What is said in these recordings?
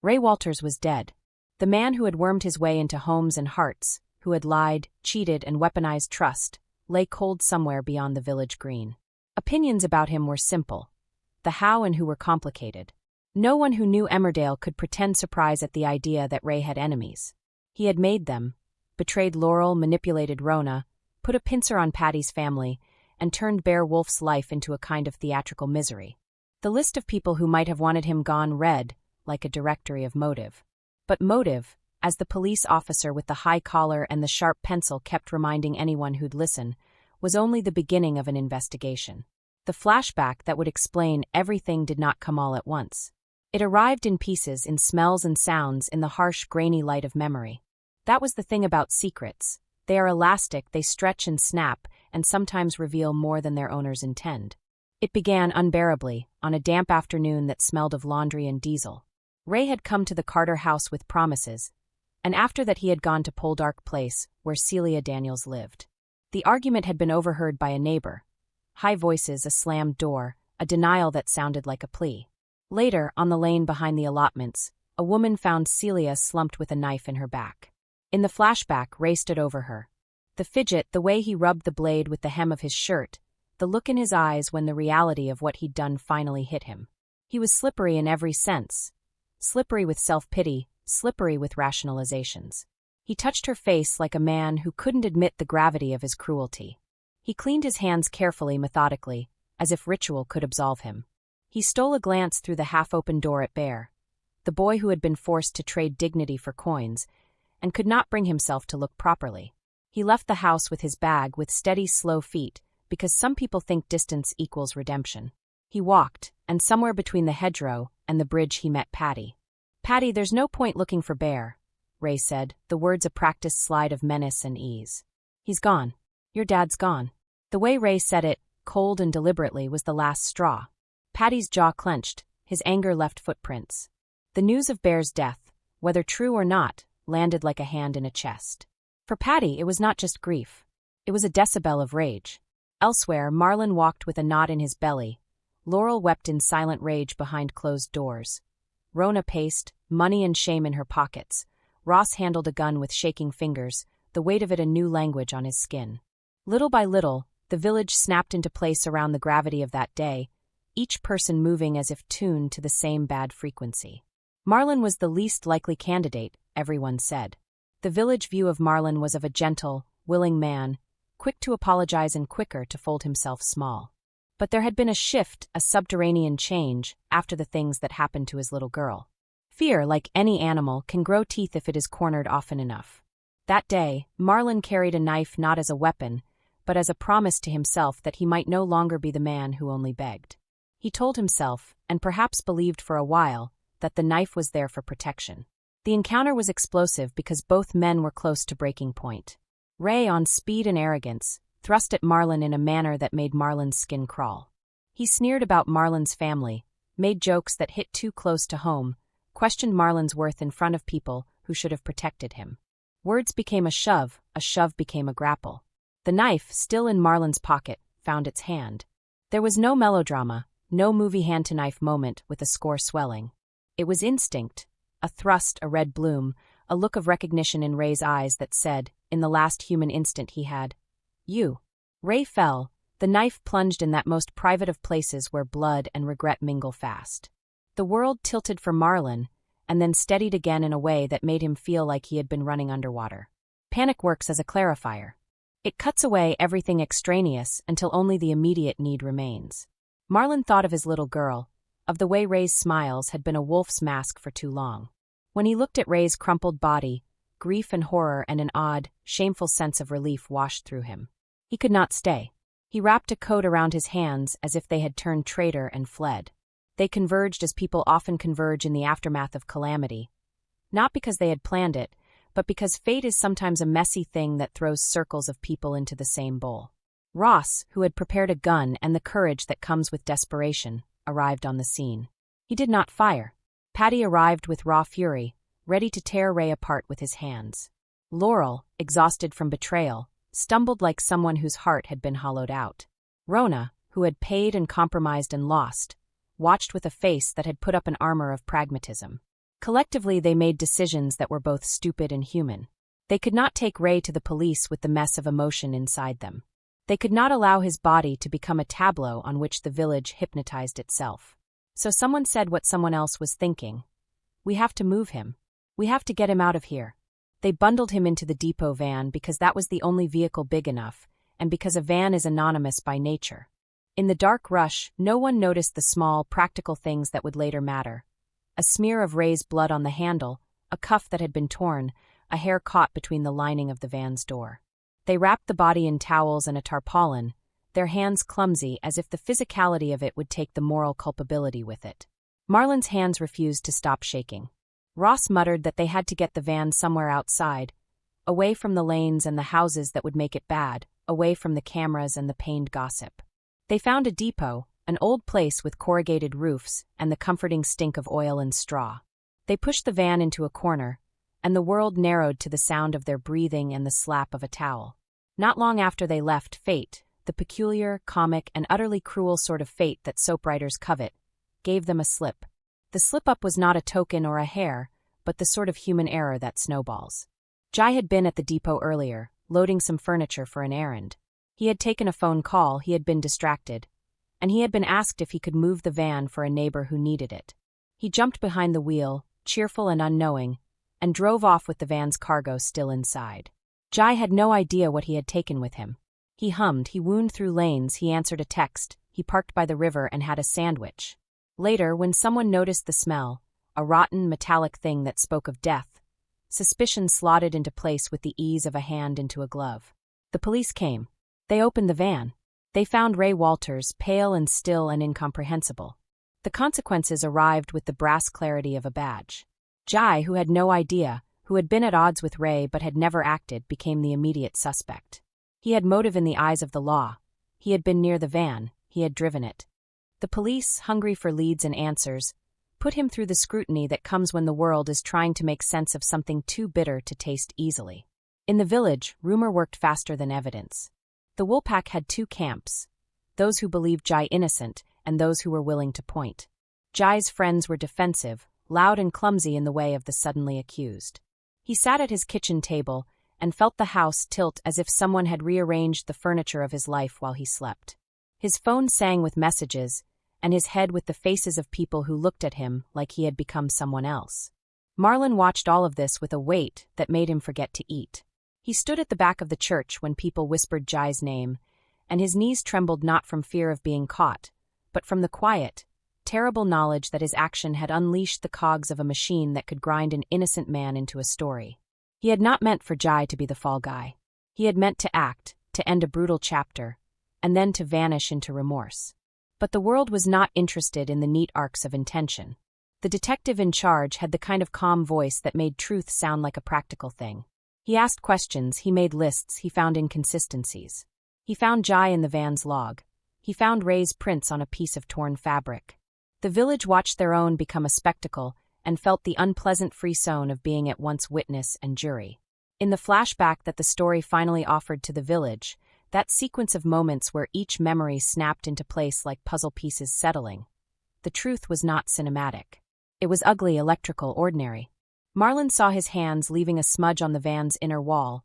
Ray Walters was dead. The man who had wormed his way into homes and hearts, who had lied, cheated, and weaponized trust, lay cold somewhere beyond the village green. Opinions about him were simple. The how and who were complicated. No one who knew Emmerdale could pretend surprise at the idea that Ray had enemies. He had made them, betrayed Laurel, manipulated Rona, put a pincer on Patty's family, and turned Bear Wolf's life into a kind of theatrical misery. The list of people who might have wanted him gone read like a directory of motive. But motive, as the police officer with the high collar and the sharp pencil kept reminding anyone who'd listen, was only the beginning of an investigation. The flashback that would explain everything did not come all at once. It arrived in pieces, in smells and sounds, in the harsh, grainy light of memory. That was the thing about secrets. They are elastic, they stretch and snap, and sometimes reveal more than their owners intend. It began unbearably, on a damp afternoon that smelled of laundry and diesel. Ray had come to the Carter house with promises, and after that he had gone to Poldark Place, where Celia Daniels lived. The argument had been overheard by a neighbor. High voices, a slammed door, a denial that sounded like a plea. Later, on the lane behind the allotments, a woman found Celia slumped with a knife in her back. In the flashback, Ray stood over her. The fidget, the way he rubbed the blade with the hem of his shirt, the look in his eyes when the reality of what he'd done finally hit him. He was slippery in every sense. Slippery with self-pity, slippery with rationalizations. He touched her face like a man who couldn't admit the gravity of his cruelty. He cleaned his hands carefully, methodically, as if ritual could absolve him. He stole a glance through the half-open door at Bear, the boy who had been forced to trade dignity for coins, and could not bring himself to look properly. He left the house with his bag with steady, slow feet, because some people think distance equals redemption. He walked, and somewhere between the hedgerow and the bridge he met Patty. "Patty, there's no point looking for Bear," Ray said, the words a practiced slide of menace and ease. "He's gone. Your dad's gone." The way Ray said it, cold and deliberately, was the last straw. Patty's jaw clenched, his anger left footprints. The news of Bear's death, whether true or not, landed like a hand in a chest. For Patty, it was not just grief. It was a decibel of rage. Elsewhere, Marlin walked with a knot in his belly. Laurel wept in silent rage behind closed doors. Rona paced, money and shame in her pockets. Ross handled a gun with shaking fingers, the weight of it a new language on his skin. Little by little, the village snapped into place around the gravity of that day, each person moving as if tuned to the same bad frequency. Marlin was the least likely candidate, everyone said. The village view of Marlin was of a gentle, willing man, quick to apologize and quicker to fold himself small. But there had been a shift, a subterranean change, after the things that happened to his little girl. Fear, like any animal, can grow teeth if it is cornered often enough. That day, Marlin carried a knife not as a weapon, but as a promise to himself that he might no longer be the man who only begged. He told himself, and perhaps believed for a while, that the knife was there for protection. The encounter was explosive because both men were close to breaking point. Ray, on speed and arrogance, thrust at Marlin in a manner that made Marlin's skin crawl. He sneered about Marlin's family, made jokes that hit too close to home, questioned Marlin's worth in front of people who should have protected him. Words became a shove became a grapple. The knife, still in Marlin's pocket, found its hand. There was no melodrama, no movie hand-to-knife moment with a score swelling. It was instinct, a thrust, a red bloom, a look of recognition in Ray's eyes that said, in the last human instant he had, "You." Ray fell, the knife plunged in that most private of places where blood and regret mingle fast. The world tilted for Marlin, and then steadied again in a way that made him feel like he had been running underwater. Panic works as a clarifier. It cuts away everything extraneous until only the immediate need remains. Marlin thought of his little girl, of the way Ray's smiles had been a wolf's mask for too long. When he looked at Ray's crumpled body, grief and horror and an odd, shameful sense of relief washed through him. He could not stay. He wrapped a coat around his hands as if they had turned traitor and fled. They converged as people often converge in the aftermath of calamity. Not because they had planned it, but because fate is sometimes a messy thing that throws circles of people into the same bowl. Ross, who had prepared a gun and the courage that comes with desperation, arrived on the scene. He did not fire. Patty arrived with raw fury, ready to tear Ray apart with his hands. Laurel, exhausted from betrayal, stumbled like someone whose heart had been hollowed out. Rona, who had paid and compromised and lost, watched with a face that had put up an armor of pragmatism. Collectively, they made decisions that were both stupid and human. They could not take Ray to the police with the mess of emotion inside them. They could not allow his body to become a tableau on which the village hypnotized itself. So someone said what someone else was thinking. We have to move him. We have to get him out of here. They bundled him into the depot van because that was the only vehicle big enough, and because a van is anonymous by nature. In the dark rush, no one noticed the small, practical things that would later matter. A smear of Ray's blood on the handle, a cuff that had been torn, a hair caught between the lining of the van's door. They wrapped the body in towels and a tarpaulin, their hands clumsy as if the physicality of it would take the moral culpability with it. Marlin's hands refused to stop shaking. Ross muttered that they had to get the van somewhere outside, away from the lanes and the houses that would make it bad, away from the cameras and the pained gossip. They found a depot, an old place with corrugated roofs and the comforting stink of oil and straw. They pushed the van into a corner, and the world narrowed to the sound of their breathing and the slap of a towel. Not long after they left, fate, the peculiar, comic, and utterly cruel sort of fate that soap writers covet, gave them a slip. The slip-up was not a token or a hair, but the sort of human error that snowballs. Jai had been at the depot earlier, loading some furniture for an errand. He had taken a phone call, he had been distracted, and he had been asked if he could move the van for a neighbor who needed it. He jumped behind the wheel, cheerful and unknowing, and drove off with the van's cargo still inside. Jai had no idea what he had taken with him. He hummed, he wound through lanes, he answered a text, he parked by the river and had a sandwich. Later, when someone noticed the smell, a rotten, metallic thing that spoke of death, suspicion slotted into place with the ease of a hand into a glove. The police came. They opened the van. They found Ray Walters, pale and still and incomprehensible. The consequences arrived with the brass clarity of a badge. Jai, who had no idea, who had been at odds with Ray but had never acted, became the immediate suspect. He had motive in the eyes of the law. He had been near the van. He had driven it. The police, hungry for leads and answers, put him through the scrutiny that comes when the world is trying to make sense of something too bitter to taste easily. In the village, rumor worked faster than evidence. The Woolpack had two camps, those who believed Jai innocent and those who were willing to point. Jai's friends were defensive, loud and clumsy in the way of the suddenly accused. He sat at his kitchen table and felt the house tilt as if someone had rearranged the furniture of his life while he slept. His phone sang with messages, and his head with the faces of people who looked at him like he had become someone else. Marlin watched all of this with a weight that made him forget to eat. He stood at the back of the church when people whispered Jai's name, and his knees trembled not from fear of being caught, but from the quiet, terrible knowledge that his action had unleashed the cogs of a machine that could grind an innocent man into a story. He had not meant for Jai to be the fall guy. He had meant to act, to end a brutal chapter, and then to vanish into remorse. But the world was not interested in the neat arcs of intention. The detective in charge had the kind of calm voice that made truth sound like a practical thing. He asked questions, he made lists, he found inconsistencies. He found Jai in the van's log. He found Ray's prints on a piece of torn fabric. The village watched their own become a spectacle and felt the unpleasant frisson of being at once witness and jury. In the flashback that the story finally offered to the village, that sequence of moments where each memory snapped into place like puzzle pieces settling, the truth was not cinematic. It was ugly, electrical, ordinary. Marlin saw his hands leaving a smudge on the van's inner wall,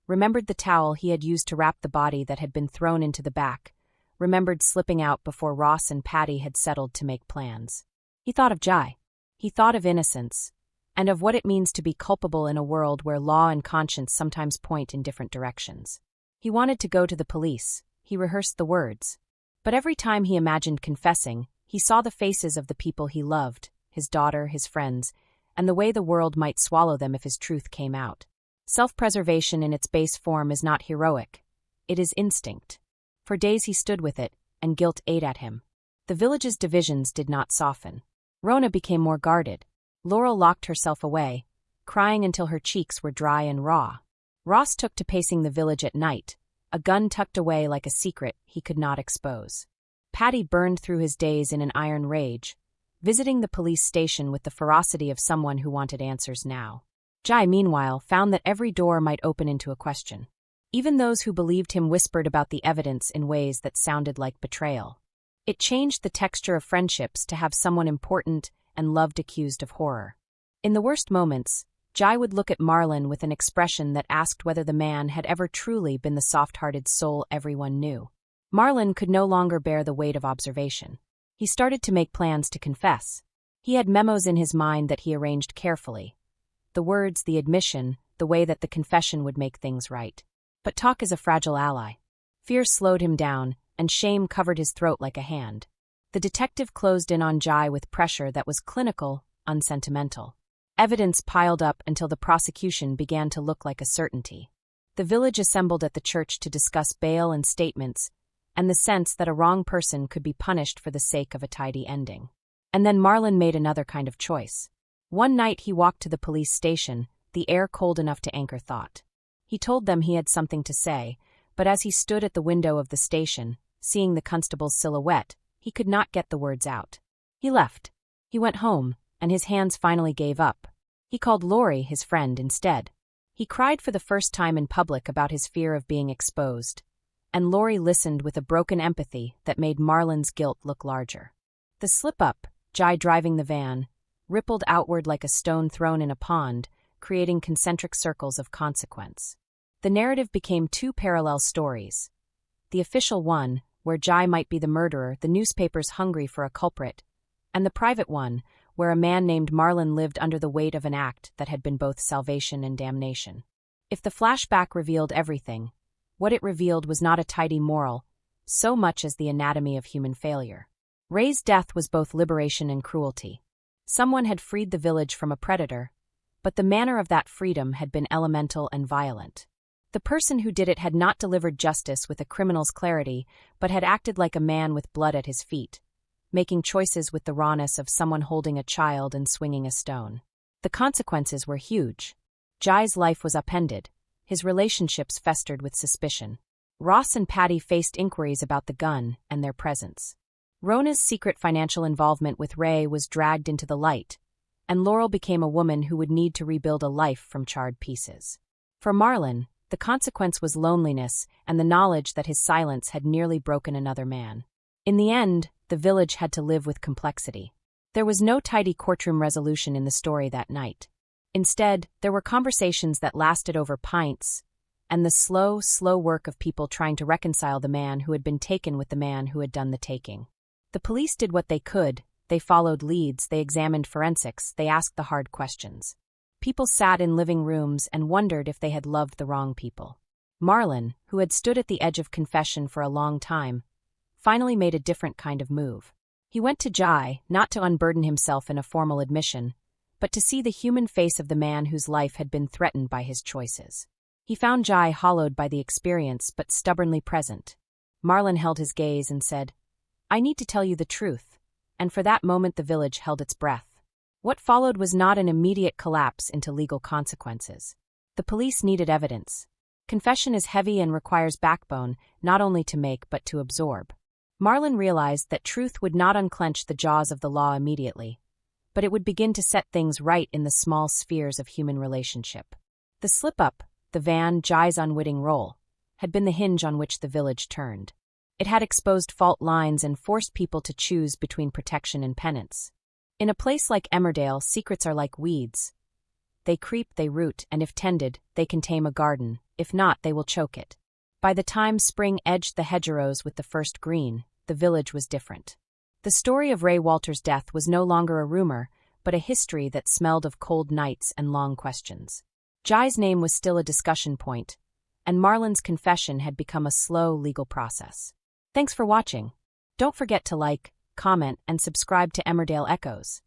remembered the towel he had used to wrap the body that had been thrown into the back, remembered slipping out before Ross and Patty had settled to make plans. He thought of Jai. He thought of innocence, and of what it means to be culpable in a world where law and conscience sometimes point in different directions. He wanted to go to the police. He rehearsed the words. But every time he imagined confessing, he saw the faces of the people he loved, his daughter, his friends, and the way the world might swallow them if his truth came out. Self-preservation in its base form is not heroic. It is instinct. For days he stood with it, and guilt ate at him. The village's divisions did not soften. Rona became more guarded. Laurel locked herself away, crying until her cheeks were dry and raw. Ross took to pacing the village at night, a gun tucked away like a secret he could not expose. Patty burned through his days in an iron rage, visiting the police station with the ferocity of someone who wanted answers now. Jai, meanwhile, found that every door might open into a question. Even those who believed him whispered about the evidence in ways that sounded like betrayal. It changed the texture of friendships to have someone important and loved accused of horror. In the worst moments, Jai would look at Marlin with an expression that asked whether the man had ever truly been the soft-hearted soul everyone knew. Marlin could no longer bear the weight of observation. He started to make plans to confess. He had memos in his mind that he arranged carefully. The words, the admission, the way that the confession would make things right. But talk is a fragile ally. Fear slowed him down, and shame covered his throat like a hand. The detective closed in on Jai with pressure that was clinical, unsentimental. Evidence piled up until the prosecution began to look like a certainty. The village assembled at the church to discuss bail and statements, and the sense that a wrong person could be punished for the sake of a tidy ending. And then Marlin made another kind of choice. One night he walked to the police station, the air cold enough to anchor thought. He told them he had something to say, but as he stood at the window of the station, seeing the constable's silhouette, he could not get the words out. He left. He went home, and his hands finally gave up. He called Laurie, his friend, instead. He cried for the first time in public about his fear of being exposed, and Laurie listened with a broken empathy that made Marlin's guilt look larger. The slip-up, Jai driving the van, rippled outward like a stone thrown in a pond, creating concentric circles of consequence. The narrative became two parallel stories. The official one, where Jai might be the murderer, the newspapers hungry for a culprit, and the private one, where a man named Marlin lived under the weight of an act that had been both salvation and damnation. If the flashback revealed everything, what it revealed was not a tidy moral, so much as the anatomy of human failure. Ray's death was both liberation and cruelty. Someone had freed the village from a predator, but the manner of that freedom had been elemental and violent. The person who did it had not delivered justice with a criminal's clarity, but had acted like a man with blood at his feet, making choices with the rawness of someone holding a child and swinging a stone. The consequences were huge. Jai's life was upended. His relationships festered with suspicion. Ross and Patty faced inquiries about the gun and their presence. Rona's secret financial involvement with Ray was dragged into the light, and Laurel became a woman who would need to rebuild a life from charred pieces. For Marlin, the consequence was loneliness and the knowledge that his silence had nearly broken another man. In the end, the village had to live with complexity. There was no tidy courtroom resolution in the story that night. Instead, there were conversations that lasted over pints, and the slow work of people trying to reconcile the man who had been taken with the man who had done the taking. The police did what they could. They followed leads, they examined forensics, they asked the hard questions. People sat in living rooms and wondered if they had loved the wrong people. Marlin, who had stood at the edge of confession for a long time, finally made a different kind of move. He went to Jai, not to unburden himself in a formal admission, but to see the human face of the man whose life had been threatened by his choices. He found Jai hollowed by the experience but stubbornly present. Marlin held his gaze and said, "I need to tell you the truth," and for that moment the village held its breath. What followed was not an immediate collapse into legal consequences. The police needed evidence. Confession is heavy and requires backbone, not only to make but to absorb. Marlin realized that truth would not unclench the jaws of the law immediately, but it would begin to set things right in the small spheres of human relationship. The slip-up, the van, Jai's unwitting role, had been the hinge on which the village turned. It had exposed fault lines and forced people to choose between protection and penance. In a place like Emmerdale, secrets are like weeds. They creep, they root, and if tended, they can tame a garden. If not, they will choke it. By the time spring edged the hedgerows with the first green, the village was different. The story of Ray Walter's death was no longer a rumor, but a history that smelled of cold nights and long questions. Jai's name was still a discussion point, and Marlin's confession had become a slow legal process. Thanks for watching. Don't forget to like, comment, and subscribe to Emmerdale Echoes.